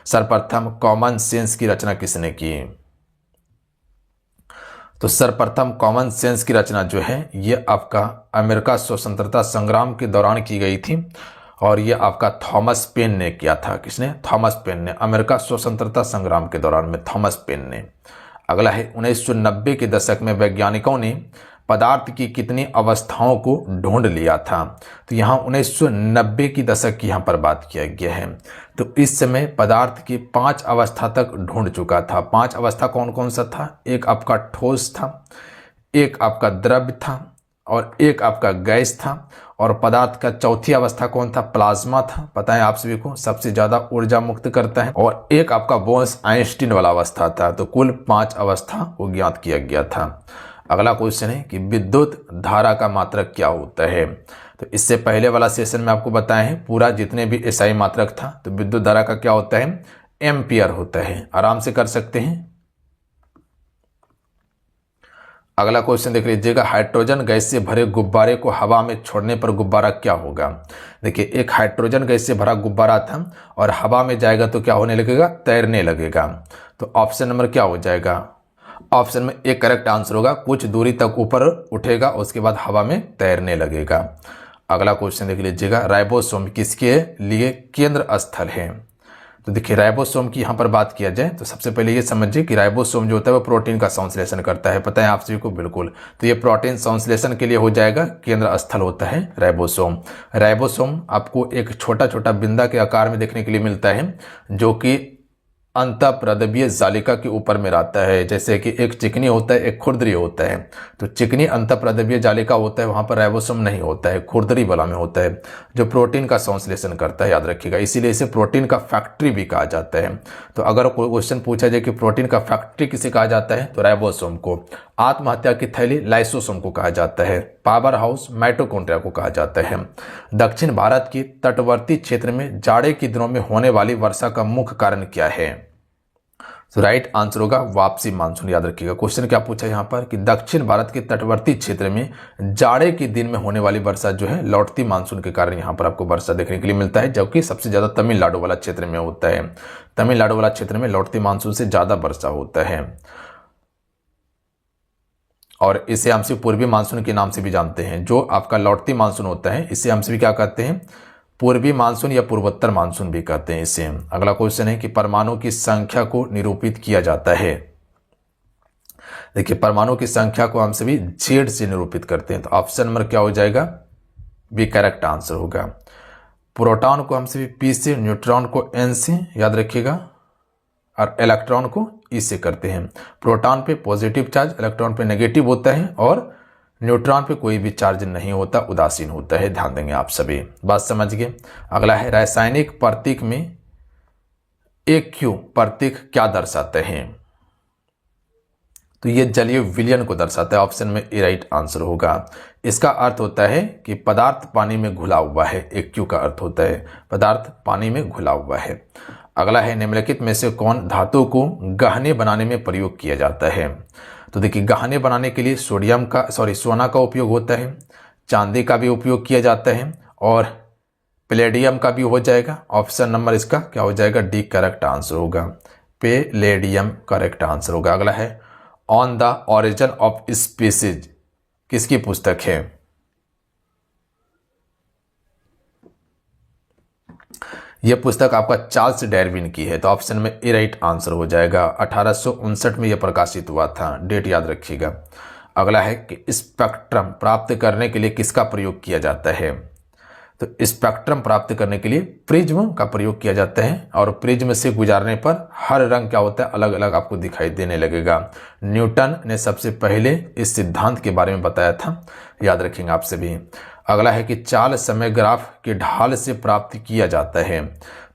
सर्वप्रथम common sense की रचना किसने की? तो सर्वप्रथम कॉमन सेंस की रचना जो है ये आपका अमेरिका स्वतंत्रता संग्राम के दौरान की गई थी और ये आपका थॉमस पेन ने किया था। किसने? थॉमस पेन ने। अमेरिका स्वतंत्रता संग्राम के दौरान में थॉमस पेन ने। अगला है 1990 के दशक में वैज्ञानिकों ने पदार्थ की कितनी अवस्थाओं को ढूंढ लिया था? तो यहाँ 1990 की दशक की यहाँ पर बात किया गया है। तो इस समय पदार्थ की 5 अवस्था तक ढूंढ चुका था। 5 अवस्था कौन कौन सा था? एक आपका ठोस था, एक आपका द्रव्य था और एक आपका गैस था और पदार्थ का चौथी अवस्था कौन था? प्लाज्मा था। पता है आप सभी को सबसे ज्यादा ऊर्जा मुक्त करता है। और एक आपका बोस आइंस्टीन वाला अवस्था था। तो कुल 5 अवस्था को ज्ञात किया गया था। अगला क्वेश्चन है कि विद्युत धारा का मात्रक क्या होता है? तो इससे पहले वाला सेशन में आपको बताया है पूरा जितने भी एसआई मात्रक था। तो विद्युत धारा का क्या होता है? एम्पियर होता है। आराम से कर सकते हैं। अगला क्वेश्चन देख लीजिएगा, हाइड्रोजन गैस से भरे गुब्बारे को हवा में छोड़ने पर गुब्बारा क्या होगा? देखिए एक हाइड्रोजन गैस से भरा गुब्बारा था और हवा में जाएगा तो क्या होने लगेगा? तैरने लगेगा। तो ऑप्शन नंबर क्या हो जाएगा? ऑप्शन में एक करेक्ट आंसर होगा, कुछ दूरी तक ऊपर उठेगा उसके बाद हवा में तैरने लगेगा। अगला क्वेश्चन देख लीजिएगा, राइबोसोम किसके लिए केंद्र स्थल है? तो देखिए राइबोसोम की यहाँ पर बात किया जाए तो सबसे पहले ये समझिए कि राइबोसोम जो होता है वो प्रोटीन का संश्लेषण करता है। पता है आप सभी को? बिल्कुल। तो ये प्रोटीन संश्लेषण के लिए हो जाएगा, केंद्र स्थल होता है राइबोसोम। राइबोसोम आपको एक छोटा छोटा बिंदा के आकार में देखने के लिए मिलता है जो कि अंतःप्रद्रव्य जालिका के ऊपर में रहता है। जैसे कि एक चिकनी होता है, एक खुरदरी होता है। तो चिकनी अंतःप्रद्रव्य जालिका होता है, वहां पर राइबोसोम नहीं होता है, खुरदरी वाला में होता है जो प्रोटीन का संश्लेषण करता है। याद रखिएगा, इसीलिए इसे प्रोटीन का फैक्ट्री भी कहा जाता है। तो अगर कोई क्वेश्चन पूछा जाए कि प्रोटीन का फैक्ट्री किसे कहा जाता है तो राइबोसोम को। आत्महत्या की थैली लाइसोसोम को कहा जाता है। पावर हाउस माइटोकॉन्ड्रिया को कहा जाता है। दक्षिण भारत की तटवर्ती क्षेत्र में जाड़े के दिनों में होने वाली वर्षा का मुख्य कारण क्या है? तो राइट आंसर होगा वापसी मानसून। याद रखिएगा क्वेश्चन क्या पूछा है यहाँ पर कि दक्षिण भारत के तटवर्ती क्षेत्र में जाड़े के दिन में होने वाली वर्षा जो है लौटती मानसून के कारण यहाँ पर आपको वर्षा देखने के लिए मिलता है, जबकि सबसे ज्यादा तमिलनाडु वाला क्षेत्र में होता है। तमिलनाडु वाला क्षेत्र में लौटती मानसून से ज्यादा वर्षा होता है और इसे हम सिर्फ पूर्वी मानसून के नाम से भी जानते हैं। जो आपका लौटती मानसून होता है इसे हम सभी क्या कहते हैं? पूर्वी मानसून या पूर्वोत्तर मानसून भी कहते हैं इसे। अगला क्वेश्चन है कि परमाणु की संख्या को निरूपित किया जाता है। देखिए परमाणु की संख्या को हम सभी जेड से निरूपित करते हैं। तो ऑप्शन नंबर क्या हो जाएगा? बी करेक्ट आंसर होगा। प्रोटॉन को हम सभी पी से, न्यूट्रॉन को एन से, याद रखिएगा, और इलेक्ट्रॉन को ई से करते हैं। प्रोटॉन पे पॉजिटिव चार्ज, इलेक्ट्रॉन पे नेगेटिव होता है और न्यूट्रॉन पे कोई भी चार्ज नहीं होता, उदासीन होता है। ध्यान देंगे आप सभी, बात समझ गए। अगला है रासायनिक प्रतीक में AQ प्रतीक क्या दर्शाते हैं? तो ये जलीय विलयन को दर्शाता है। ऑप्शन में ए राइट आंसर होगा। इसका अर्थ होता है कि पदार्थ पानी में घुला हुआ है। AQ का अर्थ होता है पदार्थ पानी में घुला हुआ है। अगला है निम्नलिखित में से कौन धातु को गहने बनाने में प्रयोग किया जाता है? तो देखिए गहने बनाने के लिए सोना का उपयोग होता है, चांदी का भी उपयोग किया जाता है और पैलेडियम का भी हो जाएगा। ऑप्शन नंबर इसका क्या हो जाएगा? डी करेक्ट आंसर होगा। पैलेडियम करेक्ट आंसर होगा। अगला है on the origin of species किसकी पुस्तक है? यह पुस्तक आपका चार्ल्स डार्विन की है। तो ऑप्शन में ए राइट आंसर हो जाएगा। 1859 में यह प्रकाशित हुआ था, डेट याद रखिएगा। अगला है कि स्पेक्ट्रम प्राप्त करने के लिए किसका प्रयोग किया जाता है? तो स्पेक्ट्रम प्राप्त करने के लिए प्रिज्म का प्रयोग किया जाता है और प्रिज्म से गुजारने पर हर रंग क्या होता है? अलग अलग आपको दिखाई देने लगेगा। न्यूटन ने सबसे पहले इस सिद्धांत के बारे में बताया था, याद रखेंगे आप सभी। अगला है कि चाल समय ग्राफ के ढाल से प्राप्त किया जाता है।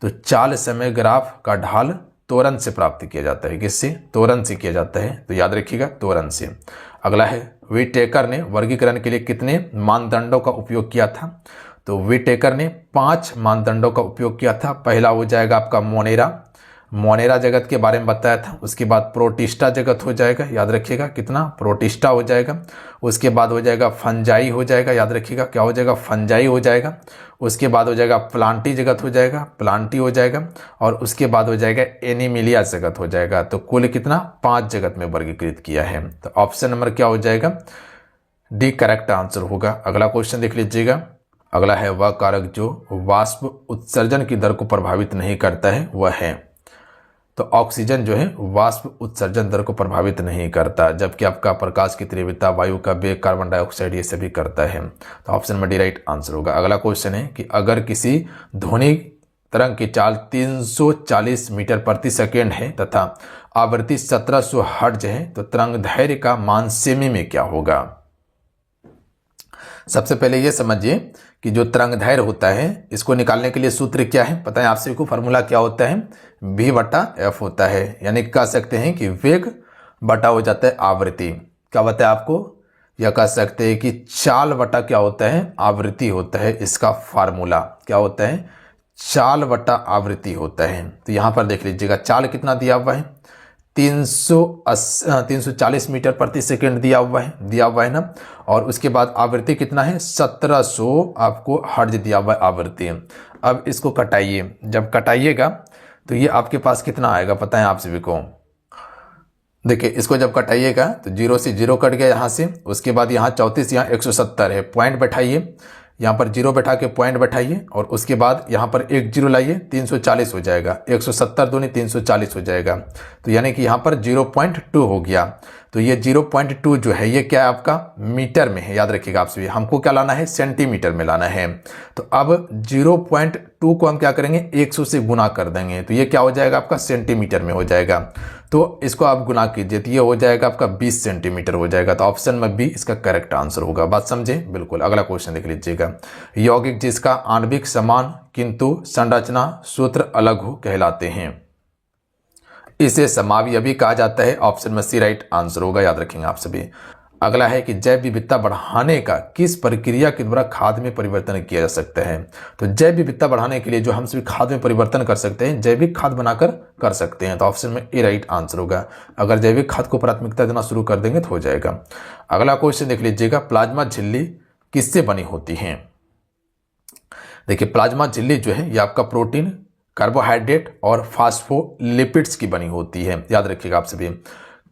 तो चाल समय ग्राफ का ढाल त्वरण से प्राप्त किया जाता है। किससे? त्वरण से किया जाता है। तो याद रखिएगा त्वरण से। अगला है विटेकर ने वर्गीकरण के लिए कितने मानदंडों का उपयोग किया था? तो विटेकर ने 5 मानदंडों का उपयोग किया था। पहला हो जाएगा आपका मोनेरा, मोनेरा जगत के बारे में बताया था। उसके बाद प्रोटिस्टा जगत हो जाएगा, याद रखिएगा कितना, प्रोटिस्टा हो जाएगा। उसके बाद हो जाएगा फंजाई हो जाएगा, याद रखिएगा क्या हो जाएगा, फंजाई हो जाएगा। उसके बाद हो जाएगा प्लांटी जगत हो जाएगा, प्लांटी हो जाएगा। और उसके बाद हो जाएगा एनिमिलिया जगत हो जाएगा। तो कुल कितना, 5 जगत में वर्गीकृत किया है। तो ऑप्शन नंबर क्या हो जाएगा, डी करेक्ट आंसर होगा। अगला क्वेश्चन देख लीजिएगा। अगला है वह कारक जो वाष्प उत्सर्जन की दर को प्रभावित नहीं करता है, वह है। तो ऑक्सीजन जो है वाष्प उत्सर्जन दर को प्रभावित नहीं करता, जबकि आपका प्रकाश की तीव्रता, वायु का वेग, कार्बन डाइऑक्साइड, ये सभी करता है। तो ऑप्शन में डी राइट आंसर होगा। अगला क्वेश्चन है कि अगर किसी ध्वनि तरंग की चाल 340 मीटर प्रति सेकेंड है तथा आवृत्ति 1700 हर्ट्ज है, तो तरंग दैर्घ्य का मान सेमी में क्या होगा। सबसे पहले ये समझिए कि जो तरंग दैर्घ्य होता है, इसको निकालने के लिए सूत्र क्या है, पता है आप सभी को, फॉर्मूला क्या होता है, v/f होता है। यानी कह सकते हैं कि वेग बटा हो जाता है आवृत्ति। क्या बताया आपको, या कह सकते हैं कि चाल बटा क्या होता है, आवृत्ति होता है। इसका फार्मूला क्या होता है, चाल बटा आवृत्ति होता है। तो यहाँ पर देख लीजिएगा चाल कितना दिया हुआ है, 340 मीटर प्रति सेकेंड दिया हुआ है ना। और उसके बाद आवृत्ति कितना है, 1700 आपको हर्ट्ज दिया हुआ है आवृत्ति। अब इसको कटाइए, जब कटाइएगा तो ये आपके पास कितना आएगा, पता है आप सभी को। देखिए इसको जब कटाइएगा तो 0 से 0 कट गया यहाँ से। उसके बाद यहाँ 34, यहाँ 170 है, पॉइंट बैठाइए, यहाँ पर 0 बैठा के पॉइंट बैठाइए। और उसके बाद यहाँ पर एक 0 लाइए, 340 हो जाएगा, 170 दूनी 340 हो जाएगा। तो यानी कि यहाँ पर 0.2 हो गया। तो ये 0.2 जो है ये क्या है, आपका मीटर में है, याद रखिएगा आप सभी। हमको क्या लाना है, सेंटीमीटर में लाना है। तो अब 0.2 को हम क्या करेंगे, 100 से गुना कर देंगे, तो ये क्या हो जाएगा, आपका सेंटीमीटर में हो जाएगा। तो इसको आप गुना कीजिए तो ये हो जाएगा आपका 20 सेंटीमीटर हो जाएगा। तो ऑप्शन में बी इसका करेक्ट आंसर होगा। बात समझे, बिल्कुल। अगला क्वेश्चन देख लीजिएगा। यौगिक जिसका आणविक समान किंतु संरचना सूत्र अलग हो कहलाते हैं, इसे समावयवी कहा जाता है। ऑप्शन में सी राइट आंसर होगा, याद रखेंगे आप सभी। अगला है कि जैव विविधता बढ़ाने का किस प्रक्रिया के द्वारा खाद में परिवर्तन किया जा सकता है। तो जैव विविधता बढ़ाने के लिए जो हम सभी खाद में परिवर्तन कर सकते हैं, जैविक खाद बनाकर कर सकते हैं। तो ऑप्शन में ए राइट आंसर होगा। अगर जैविक खाद को प्राथमिकता देना शुरू कर देंगे तो हो जाएगा। अगला क्वेश्चन देख लीजिएगा। प्लाज्मा झिल्ली किससे बनी होती है। देखिए प्लाज्मा झिल्ली जो है ये आपका प्रोटीन, कार्बोहाइड्रेट और फास्फोलिपिड्स की बनी होती है, याद रखिएगा आप सभी।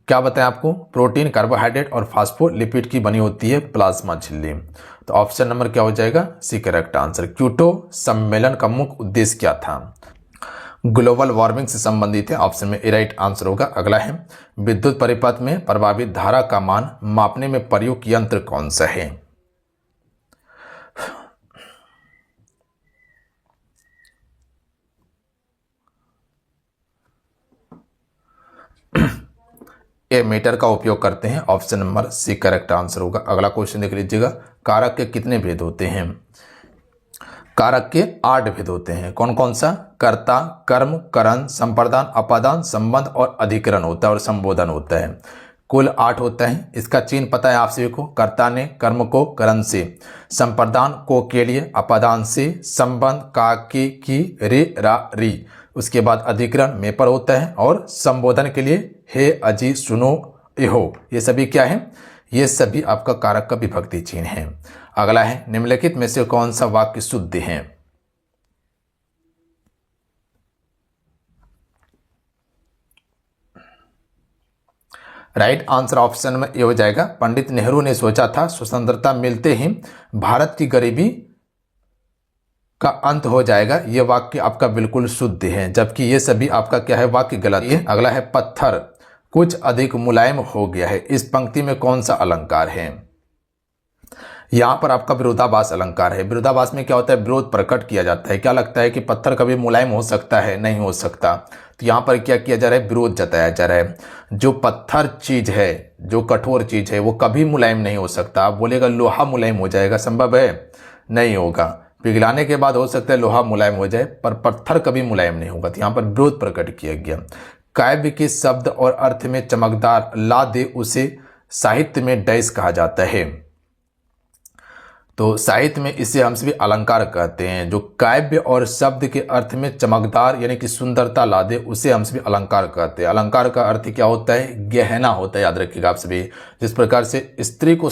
क्या बताएं आपको, प्रोटीन, कार्बोहाइड्रेट और फास्फोलिपिड की बनी होती है प्लाज्मा झिल्ली। तो ऑप्शन नंबर क्या हो जाएगा, सी करेक्ट आंसर। क्योटो सम्मेलन का मुख्य उद्देश्य क्या था, ग्लोबल वार्मिंग से संबंधित है। ऑप्शन में ए राइट आंसर होगा। अगला है विद्युत परिपथ में प्रभावित धारा का मान मापने में प्रयुक्त यंत्र कौन सा है। ए मीटर का उपयोग करते हैं। Option number c correct answer होगा। अगला क्वेश्चन देख लीजिएगा। कारक के कितने भेद होते हैं। कारक के 8 भेद होते हैं। कौन कौन सा, कर्ता, कर्म, करण, संप्रदान, अपादान, संबंध और अधिकरण होता है और संबोधन होता है। कुल 8 होता है। इसका चिन्ह पता है आप सभी को, कर्ता ने कर्म को करण से, संप्रदान को के लिए, अपादान से, संबंध का की रे रा री, उसके बाद अधिकरण में पर होता है, और संबोधन के लिए हे अजी सुनो इहो। ये सभी क्या है, ये सभी आपका कारक का विभक्ति चिन्ह है। अगला है निम्नलिखित में से कौन सा वाक्य शुद्ध है। राइट आंसर ऑप्शन में ये हो जाएगा। पंडित नेहरू ने सोचा था स्वतंत्रता मिलते ही भारत की गरीबी का अंत हो जाएगा। ये वाक्य आपका बिल्कुल शुद्ध है, जबकि ये सभी आपका क्या है, वाक्य गलत है। अगला है पत्थर कुछ अधिक मुलायम हो गया है। इस पंक्ति में कौन सा अलंकार है। यहां पर आपका विरोधाभास अलंकार है। विरोधाभास में क्या होता है, विरोध प्रकट किया जाता है। क्या लगता है कि पत्थर कभी मुलायम हो सकता है, नहीं हो सकता। तो यहां पर क्या किया जा रहा है, विरोध जताया जा रहा है। जो पत्थर चीज है, जो कठोर चीज है, वो कभी मुलायम नहीं हो सकता। आप बोलेगा लोहा मुलायम हो जाएगा, संभव है, नहीं होगा। पिघलाने के बाद हो सकता है लोहा मुलायम हो जाए, पर पत्थर कभी मुलायम नहीं होगा। तो यहाँ पर विरोध प्रकट किया गया। काव्य के शब्द और अर्थ में चमकदार ला दे उसे साहित्य में डैश कहा जाता है। तो साहित्य में इसे हम सभी अलंकार कहते हैं। जो काव्य और शब्द के अर्थ में चमकदार यानी कि सुंदरता ला दे उसे हम सभी अलंकार कहते हैं। अलंकार का अर्थ क्या होता है? गहना होता है, याद रखिएगा आप सभी। जिस प्रकार से स्त्री को